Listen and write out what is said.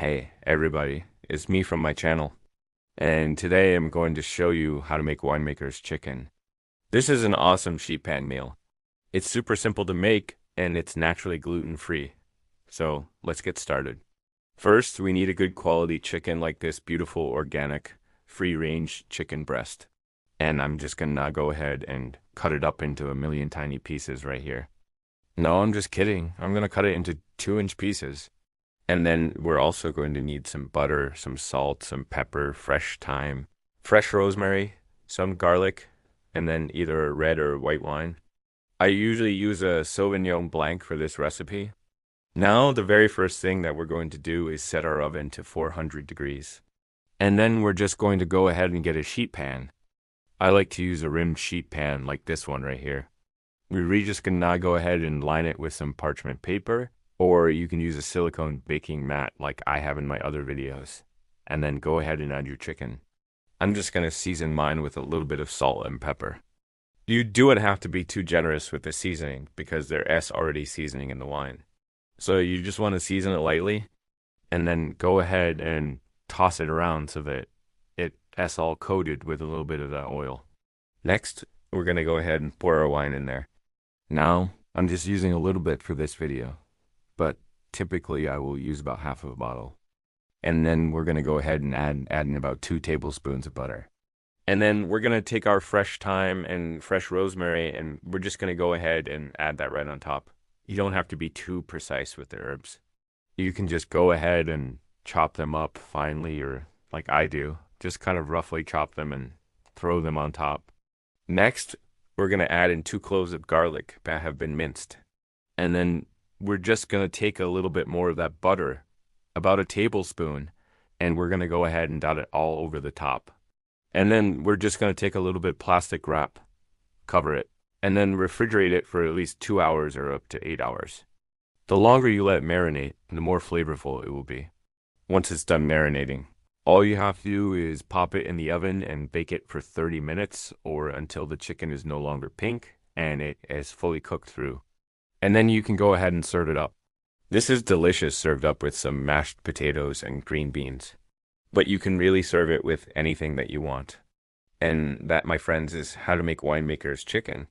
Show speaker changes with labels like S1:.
S1: Hey, everybody, it's me from my channel, and today I'm going to show you how to make Winemaker's chicken. This is an awesome sheet pan meal. It's super simple to make, and it's naturally gluten-free. So let's get started. First, we need a good quality chicken like this beautiful organic, free-range chicken breast. And I'm just gonna go ahead and cut it up into a million tiny pieces right here. No, I'm just kidding. I'm gonna cut it into 2-inch pieces. And then we're also going to need some butter, some salt, some pepper, fresh thyme, fresh rosemary, some garlic, and then either red or white wine. I usually use a Sauvignon Blanc for this recipe. Now, the very first thing that we're going to do is set our oven to 400 degrees. And then we're just going to go ahead and get a sheet pan. I like to use a rimmed sheet pan like this one right here. We're just gonna go ahead and line it with some parchment paper, or you can use a silicone baking mat like I have in my other videos. And then go ahead and add your chicken. I'm just gonna season mine with a little bit of salt and pepper. You wouldn't have to be too generous with the seasoning because there's already seasoning in the wine. So you just want to season it lightly and then go ahead and toss it around so that it's all coated with a little bit of that oil. Next, we're gonna go ahead and pour our wine in there. Now, I'm just using a little bit for this video, but typically I will use about half of a bottle. And then we're going to go ahead and add in about 2 tablespoons of butter. And then we're going to take our fresh thyme and fresh rosemary, and we're just going to go ahead and add that right on top. You don't have to be too precise with the herbs. You can just go ahead and chop them up finely, or like I do, just kind of roughly chop them and throw them on top. Next, we're going to add in 2 cloves of garlic that have been minced. And then we're just going to take a little bit more of that butter, about a tablespoon, and we're going to go ahead and dot it all over the top. And then we're just going to take a little bit plastic wrap, cover it, and then refrigerate it for at least 2 hours or up to 8 hours. The longer you let it marinate, the more flavorful it will be. Once it's done marinating, all you have to do is pop it in the oven and bake it for 30 minutes or until the chicken is no longer pink and it is fully cooked through. And then you can go ahead and serve it up. This is delicious served up with some mashed potatoes and green beans. But you can really serve it with anything that you want. And that, my friends, is how to make Winemaker's chicken.